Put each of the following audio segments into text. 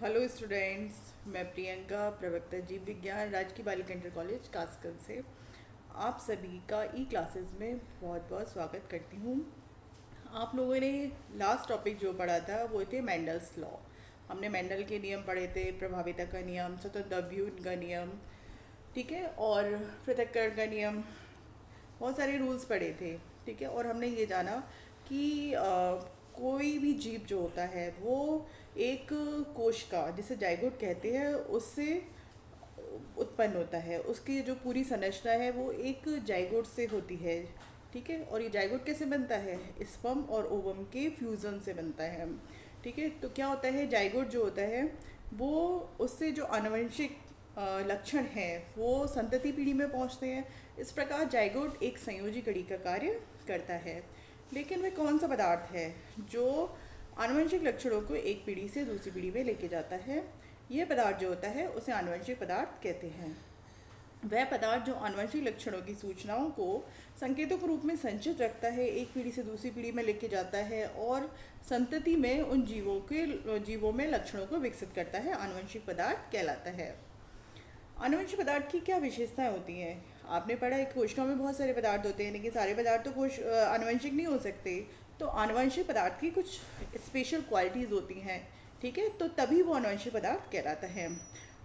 Hello students, मैं प्रियंका, प्रवक्ता जीव विज्ञान, राजकीय बालिका इंटर कॉलेज कासगंज से आप सभी का ई क्लासेस में बहुत बहुत स्वागत करती हूँ। आप लोगों ने लास्ट टॉपिक जो पढ़ा था वो थे मेंडल्स लॉ। हमने मेंडल के नियम पढ़े थे, प्रभाविता का नियम, स्वतंत्रव्यूह का नियम, ठीक है, और पृथक्करण का नियम। बहुत सारे रूल्स पढ़े थे, ठीक है। और हमने ये जाना कि कोई भी जीव जो होता है वो एक कोश का, जिसे जाइगोट कहते हैं, उससे उत्पन्न होता है। उसकी जो पूरी संरचना है वो एक जाइगोट से होती है, ठीक है। और ये जाइगोट कैसे बनता है? स्पर्म और ओवम के फ्यूज़न से बनता है, ठीक है। तो क्या होता है, जाइगोट जो होता है वो, उससे जो आनुवंशिक लक्षण हैं वो संतति पीढ़ी में पहुंचते हैं। इस प्रकार जाइगोट एक संयोजी कड़ी का कार्य करता है। लेकिन वह कौन सा पदार्थ है जो आनुवंशिक लक्षणों को एक पीढ़ी से दूसरी पीढ़ी में लेके जाता है? यह पदार्थ जो होता है उसे आनुवंशिक पदार्थ कहते हैं। वह पदार्थ जो आनुवंशिक लक्षणों की सूचनाओं को संकेतों के रूप में संचित रखता है, एक पीढ़ी से दूसरी पीढ़ी में लेके जाता है और संतति में उन जीवों में लक्षणों को विकसित करता है, आनुवंशिक पदार्थ कहलाता है। आनुवंशिक पदार्थ की क्या विशेषताएं होती हैं? आपने पढ़ा है कोशिकाओं में बहुत सारे पदार्थ होते हैं, लेकिन सारे पदार्थ तो आनुवंशिक नहीं हो सकते। तो आनुवंशिक पदार्थ की कुछ स्पेशल क्वालिटीज़ होती हैं, ठीक है, तो तभी वो आनुवंशिक पदार्थ कहलाता है।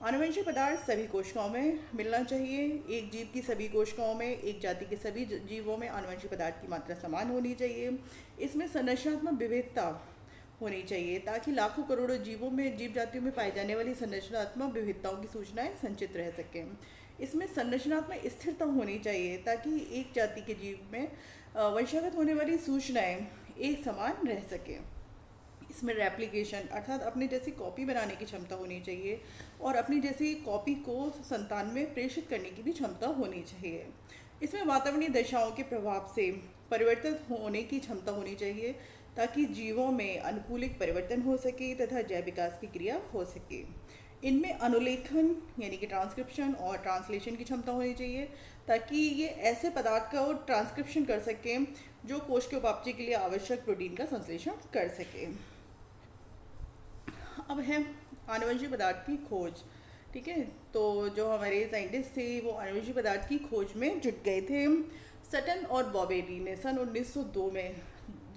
आनुवंशिक पदार्थ सभी कोशिकाओं में मिलना चाहिए। एक जीव की सभी कोशिकाओं में, एक जाति के सभी जीवों में आनुवंशिक पदार्थ की मात्रा समान होनी चाहिए। इसमें संरचनात्मक विविधता होनी चाहिए ताकि लाखों करोड़ों जीवों में, जीव जातियों में पाई जाने वाली संरचनात्मक विविधताओं की सूचनाएं संचित रह सकें। इसमें संरचनात्मक स्थिरता होनी चाहिए ताकि एक जाति के जीव में वंशागत होने वाली सूचनाएं एक समान रह सकें। इसमें रेप्लिकेशन अर्थात अपने जैसी कॉपी बनाने की क्षमता होनी चाहिए और अपनी जैसी कॉपी को संतान में प्रेषित करने की भी क्षमता होनी चाहिए। इसमें वातावरणीय दशाओं के प्रभाव से परिवर्तित होने की क्षमता होनी चाहिए ताकि जीवों में अनुकूलित परिवर्तन हो सके तथा जैव विकास की क्रिया हो सके। इनमें अनुलेखन यानी कि ट्रांसक्रिप्शन और ट्रांसलेशन की क्षमता होनी चाहिए ताकि ये ऐसे पदार्थ का ट्रांसक्रिप्शन कर सकें जो कोश के उपापचय के लिए आवश्यक प्रोटीन का संश्लेषण कर सके। अब है आनुवंशिक पदार्थ की खोज, ठीक है। तो जो हमारे साइंटिस्ट थे वो आनुवंशिक पदार्थ की खोज में जुट गए थे। सटन और बॉबेली ने सन 1902 में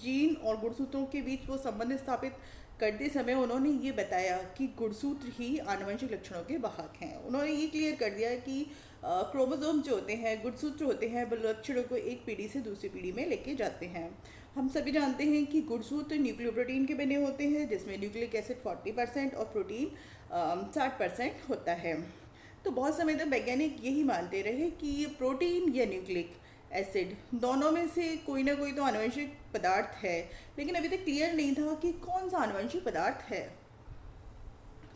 जीन और गुणसूत्रों के बीच वो संबंध स्थापित करते समय उन्होंने ये बताया कि गुणसूत्र ही आनुवंशिक लक्षणों के वाहक हैं। उन्होंने ये क्लियर कर दिया कि क्रोमोसोम जो होते हैं, गुणसूत्र होते हैं, वो लक्षणों को एक पीढ़ी से दूसरी पीढ़ी में लेके जाते हैं। हम सभी जानते हैं कि गुणसूत्र न्यूक्लियोप्रोटीन के बने होते हैं जिसमें न्यूक्लिक एसिड 40% और प्रोटीन 60% होता है। तो बहुत समय तक वैज्ञानिक यही मानते रहे कि ये प्रोटीन या न्यूक्लिक एसिड दोनों में से कोई ना कोई तो आनुवंशिक पदार्थ है, लेकिन अभी तक क्लियर नहीं था कि कौन सा आनुवंशिक पदार्थ है।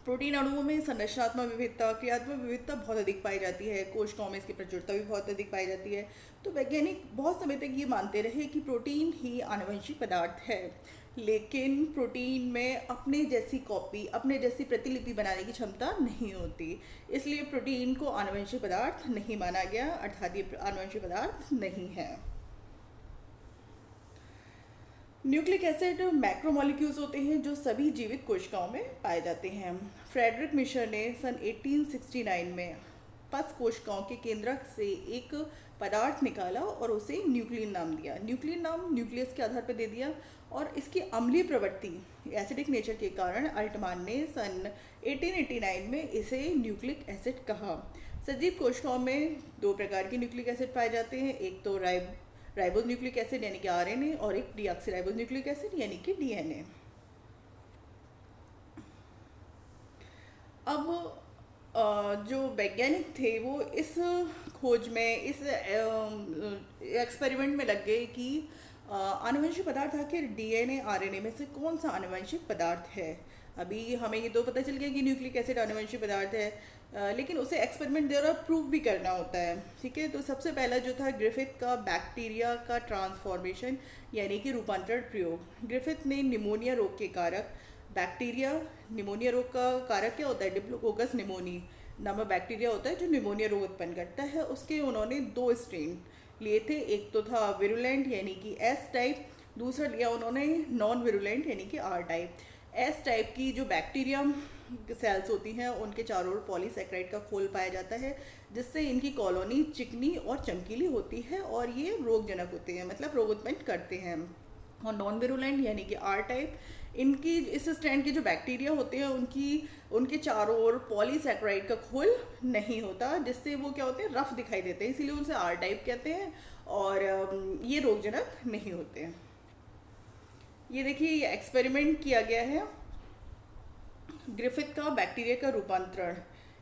प्रोटीन अणुओं में संरचनात्मक विविधता, क्रियात्मक विविधता बहुत अधिक पाई जाती है, कोशिकाओं में इसकी प्रचुरता भी बहुत अधिक पाई जाती है। तो वैज्ञानिक बहुत समय तक ये मानते रहे कि प्रोटीन ही आनुवंशिक पदार्थ है, लेकिन प्रोटीन में अपने जैसी कॉपी, अपने जैसी प्रतिलिपि बनाने की क्षमता नहीं होती, इसलिए प्रोटीन को आनुवंशिक पदार्थ नहीं माना गया, अर्थात ये आनुवंशिक पदार्थ नहीं है। न्यूक्लिक एसिड मैक्रोमोलिक्यूल्स होते हैं जो सभी जीवित कोशिकाओं में पाए जाते हैं। फ्रेडरिक मिशर ने सन 1869 में पस कोशिकाओं के केंद्रक से एक पदार्थ निकाला और उसे न्यूक्लियन नाम दिया। न्यूक्लियन नाम न्यूक्लियस के आधार पर दे दिया और इसकी अम्लीय प्रवृत्ति, एसिडिक नेचर के कारण अल्टमान ने सन 1889 में इसे न्यूक्लिक एसिड कहा। सजीव कोशिकाओं में दो प्रकार के न्यूक्लिक एसिड पाए जाते हैं, एक तो राइबोज न्यूक्लिक एसिड यानी कि आरएनए और एक डीऑक्सीराइबोज न्यूक्लिक एसिड यानी कि डीएनए। अब जो वैज्ञानिक थे वो इस खोज में, इस एक्सपेरिमेंट में लग गए कि आनुवंशिक पदार्थ आखिर डीएनए आरएनए में से कौन सा आनुवंशिक पदार्थ है। अभी हमें ये तो पता चल गया कि न्यूक्लिक एसिड आनुवंशिक पदार्थ है, लेकिन उसे एक्सपेरिमेंट द्वारा प्रूव भी करना होता है, ठीक है। तो सबसे पहला जो था ग्रिफिथ का बैक्टीरिया का ट्रांसफॉर्मेशन यानी कि रूपांतरण प्रयोग। ग्रिफिथ ने निमोनिया रोग के कारक बैक्टीरिया, निमोनिया रोग का कारक क्या होता है, डिप्लोकोकस निमोनी नामक बैक्टीरिया होता है जो निमोनिया रोग उत्पन्न करता है, उसके उन्होंने 2 स्ट्रेन लिए थे। एक तो था विरुलेंट यानी कि एस टाइप, दूसरा लिया उन्होंने नॉन विरुलेंट यानी कि आर टाइप। एस टाइप की जो बैक्टीरियम सेल्स होती हैं उनके चारों ओर पॉलीसैकेराइड का खोल पाया जाता है, जिससे इनकी कॉलोनी चिकनी और चमकीली होती है और ये रोगजनक होते हैं, मतलब रोग उत्पन्न करते हैं। और नॉन विरुलेंट यानी कि आर टाइप, इनकी इस स्ट्रैंड के जो बैक्टीरिया होते हैं उनके चारों ओर पॉलीसैकेराइड का खोल नहीं होता, जिससे वो क्या होते हैं, रफ दिखाई देते हैं, इसीलिए उनसे आर टाइप कहते हैं। और ये रोगजनक नहीं होते हैं। ये देखिए, ये एक्सपेरिमेंट किया गया है ग्रिफिथ का बैक्टीरिया का रूपांतरण।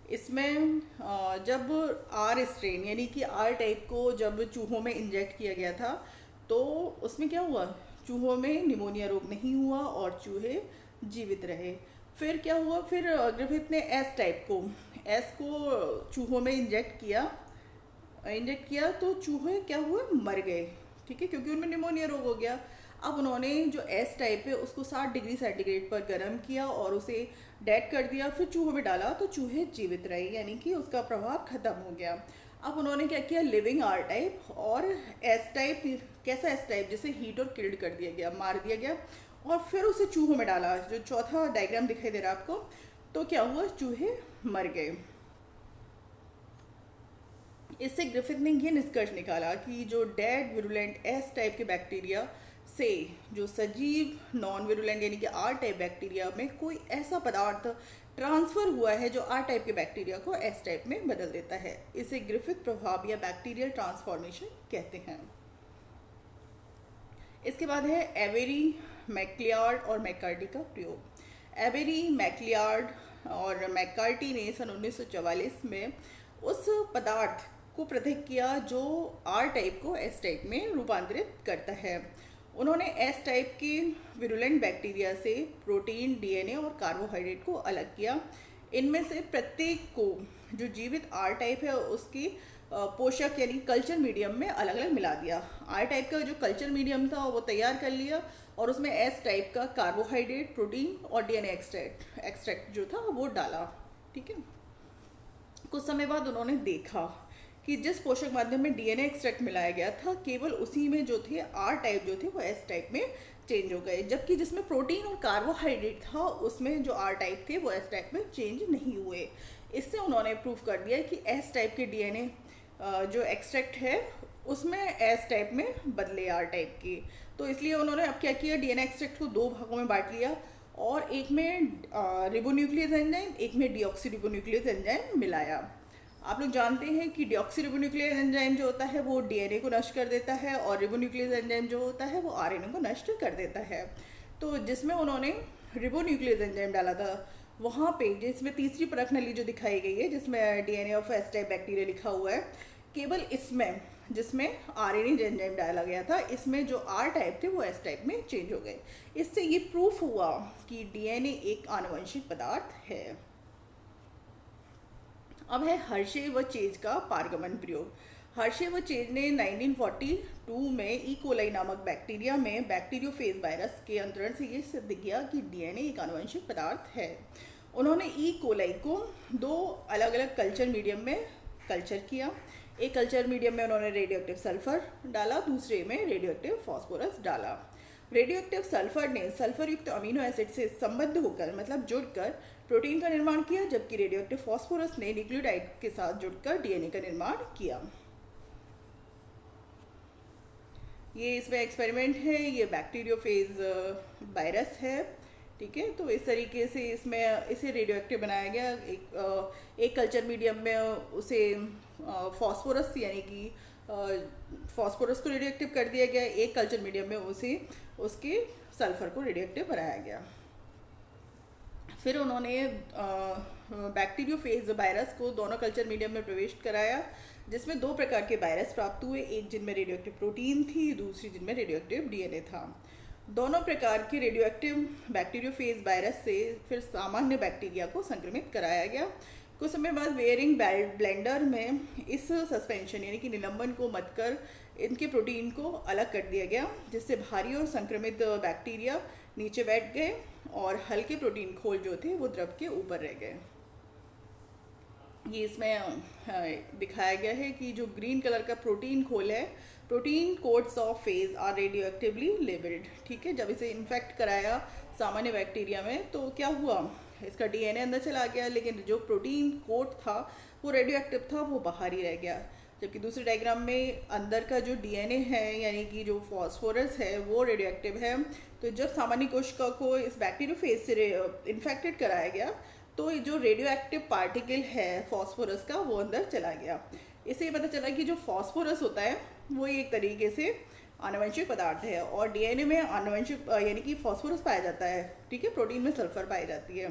इसमें जब आर स्ट्रेन यानी कि आर टाइप को जब चूहों में इंजेक्ट किया गया था, तो उसमें क्या हुआ, चूहों में निमोनिया रोग नहीं हुआ और चूहे जीवित रहे। फिर क्या हुआ, फिर ग्रिफिथ ने एस को चूहों में इंजेक्ट किया तो चूहे क्या हुए, मर गए, ठीक है, क्योंकि उनमें निमोनिया रोग हो गया। अब उन्होंने जो एस टाइप है उसको 60 डिग्री सेंटीग्रेड पर गर्म किया और उसे डेड कर दिया, फिर चूहों में डाला तो चूहे जीवित रहे, यानी कि उसका प्रभाव खत्म हो गया। अब उन्होंने क्या किया, लिविंग आर टाइप और एस टाइप, कैसा एस टाइप, जिसे हीट और किल्ड कर दिया गया, मार दिया गया, और फिर उसे चूहों में डाला। जो चौथा डायग्राम दिखाई दे रहा है आपको, तो क्या हुआ, चूहे मर गए। इससे ग्रिफिथ ने यह निष्कर्ष निकाला कि जो डेड विरुलेंट एस टाइप के बैक्टीरिया से जो सजीव नॉन विरुलेंट यानी कि आर टाइप बैक्टीरिया में कोई ऐसा पदार्थ ट्रांसफर हुआ है जो आर टाइप के बैक्टीरिया को एस टाइप में बदल देता है। इसे ग्रिफिथ प्रभाव या बैक्टीरियल ट्रांसफॉर्मेशन कहते हैं। इसके बाद है एवेरी, मैक्लियार्ड और मैककार्टी का प्रयोग। एवेरी, मैक्लियार्ड और मैककार्टी ने सन 1944 में उस पदार्थ को पृथक किया जो आर टाइप को एस टाइप में रूपांतरित करता है। उन्होंने एस टाइप के विरुलेंट बैक्टीरिया से प्रोटीन, डीएनए और कार्बोहाइड्रेट को अलग किया। इनमें से प्रत्येक को, जो जीवित आर टाइप है उसकी पोषक यानी कल्चर मीडियम में अलग अलग मिला दिया। आर टाइप का जो कल्चर मीडियम था वो तैयार कर लिया और उसमें एस टाइप का कार्बोहाइड्रेट, प्रोटीन और डीएनए एक्सट्रैक्ट जो था वो डाला, ठीक है। कुछ समय बाद उन्होंने देखा कि जिस पोषक माध्यम में डीएनए एक्सट्रैक्ट मिलाया गया था, केवल उसी में जो थे आर टाइप जो थे वो एस टाइप में चेंज हो गए, जबकि जिसमें प्रोटीन और कार्बोहाइड्रेट था उसमें जो आर टाइप थे वो एस टाइप में चेंज नहीं हुए। इससे उन्होंने प्रूव कर दिया कि एस टाइप के डीएनए जो एक्सट्रैक्ट है उसमें एस टाइप में बदले आर टाइप की। तो इसलिए उन्होंने अब क्या किया, डीएनए एक्सट्रैक्ट को 2 भागों में बांट लिया और एक में रिबोन्यूक्लियस एंजाइम, एक में डीऑक्सीरिबोन्यूक्लियस एंजाइम मिलाया। आप लोग जानते हैं कि डीऑक्सीरिबोन्यूक्लियस एंजाइम जो होता है वो डीएनए को नष्ट कर देता है और रिबोन्यूक्लियस एंजाइम जो होता है वो आरएनए को नष्ट कर देता है। तो जिसमें उन्होंने रिबोन्यूक्लियस एंजाइम डाला था, वहाँ पे जिसमें तीसरी परख नली जो दिखाई गई है जिसमें DNA of S type bacteria लिखा हुआ है, केवल इसमें जिसमें आरएनए एंजाइम डाला गया था, इसमें जो आर टाइप थे वो एस टाइप में चेंज हो गए। इससे ये प्रूफ हुआ कि डीएनए एक आनुवंशिक पदार्थ है। अब है हर्शे व चेज का पारगमन प्रयोग। हर्शे व चेज ने 1942 में ई कोलाई नामक बैक्टीरिया में बैक्टीरियोफेज वायरस के अंतरण से ये सिद्ध किया कि डीएनए एक आनुवंशिक पदार्थ है। उन्होंने ई कोलाई को 2 अलग अलग कल्चर मीडियम में कल्चर किया। एक कल्चर मीडियम में उन्होंने रेडियोएक्टिव सल्फर डाला, दूसरे में रेडियोएक्टिव फास्फोरस डाला। रेडियोएक्टिव सल्फर ने सल्फर युक्त अमीनो एसिड से संबद्ध होकर, मतलब जुड़कर प्रोटीन का निर्माण किया, जबकि रेडियोएक्टिव फास्फोरस ने न्यूक्लियोटाइड के साथ जुड़कर डीएनए का निर्माण किया। ये इसमें एक्सपेरिमेंट है, ये बैक्टीरियोफेज वायरस है, ठीक है। तो इस तरीके से इसमें इसे रेडियोएक्टिव बनाया गया। एक कल्चर मीडियम में उसे फास्फोरस यानी कि फास्फोरस को रेडियोएक्टिव कर दिया गया, एक कल्चर मीडियम में उसके सल्फर को रेडियोएक्टिव बनाया गया। फिर उन्होंने बैक्टीरियोफेज वायरस को दोनों कल्चर मीडियम में प्रवेश कराया, जिसमें 2 प्रकार के वायरस प्राप्त हुए, एक जिनमें रेडियोएक्टिव प्रोटीन थी, दूसरी जिनमें रेडियोएक्टिव डीएनए था। दोनों प्रकार के रेडियोएक्टिव बैक्टीरियोफेज वायरस से फिर सामान्य बैक्टीरिया को संक्रमित कराया गया। कुछ समय बाद वेयरिंग ब्लेंडर में इस सस्पेंशन यानी कि निलंबन को मथकर इनके प्रोटीन को अलग कर दिया गया, जिससे भारी और संक्रमित बैक्टीरिया नीचे बैठ गए और हल्के प्रोटीन खोल जो थे वो द्रव के ऊपर रह गए। ये इसमें दिखाया गया है कि जो ग्रीन कलर का प्रोटीन खोल है, protein coats of phage are radioactively labelled. ठीक है, जब इसे इन्फेक्ट कराया सामान्य बैक्टीरिया में तो क्या हुआ, इसका डीएनए अंदर चला गया, लेकिन जो प्रोटीन कोड था वो रेडियो एक्टिव था, वो बाहर ही रह गया। जबकि दूसरे डायग्राम में अंदर का जो डीएनए है यानी कि जो फॉस्फोरस है वो रेडियो एक्टिव है। तो जब सामान्य कोशिका को इस बैक्टीरियोफेज से इन्फेक्टेड कराया गया तो ये जो रेडियो एक्टिव पार्टिकल है फॉस्फोरस का वो अंदर चला गया। इससे पता चला कि जो फॉस्फोरस होता है वो एक तरीके से आनुवंशिक पदार्थ है, और डीएनए में आनुवंशिक यानी कि फॉस्फोरस पाया जाता है। ठीक है, प्रोटीन में सल्फर पाई जाती है।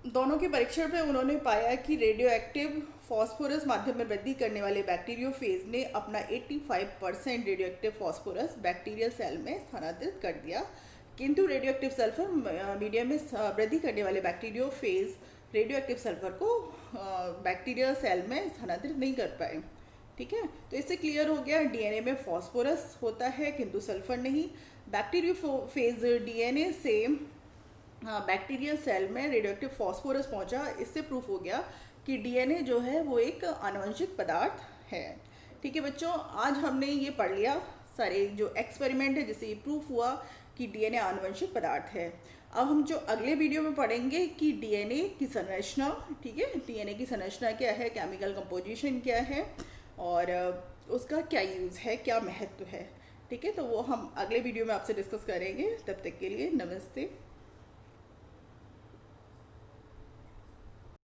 दोनों के परीक्षण में उन्होंने पाया कि रेडियो एक्टिव फॉस्फोरस माध्यम में वृद्धि करने वाले बैक्टीरियोफेज ने अपना 85% radioactive phosphorus bacterial cell में स्थानांतरित कर दिया, किंतु रेडियो एक्टिव सल्फर मीडियम में वृद्धि करने वाले बैक्टीरियोफेज रेडियो एक्टिव सल्फर को बैक्टीरियल सेल में स्थानांतरित नहीं कर पाए। ठीक है, तो इससे क्लियर हो गया डीएनए में फॉस्फोरस होता है किंतु सल्फर नहीं। बैक्टीरियोफेज डीएनए से बैक्टीरियल सेल में रेडियो एक्टिव फॉस्फोरस पहुंचा। इससे प्रूफ हो गया कि डीएनए जो है वो एक आनुवंशिक पदार्थ है। ठीक है बच्चों, आज हमने ये पढ़ लिया सारे जो एक्सपेरिमेंट है जिससे ये प्रूफ हुआ कि डीएनए आनुवंशिक पदार्थ है। अब हम जो अगले वीडियो में पढ़ेंगे कि डीएनए की संरचना, ठीक है, डीएनए की संरचना क्या है, केमिकल कंपोजिशन क्या है और उसका क्या यूज़ है, क्या महत्व है। ठीक है, तो वो हम अगले वीडियो में आपसे डिस्कस करेंगे। तब तक के लिए नमस्ते।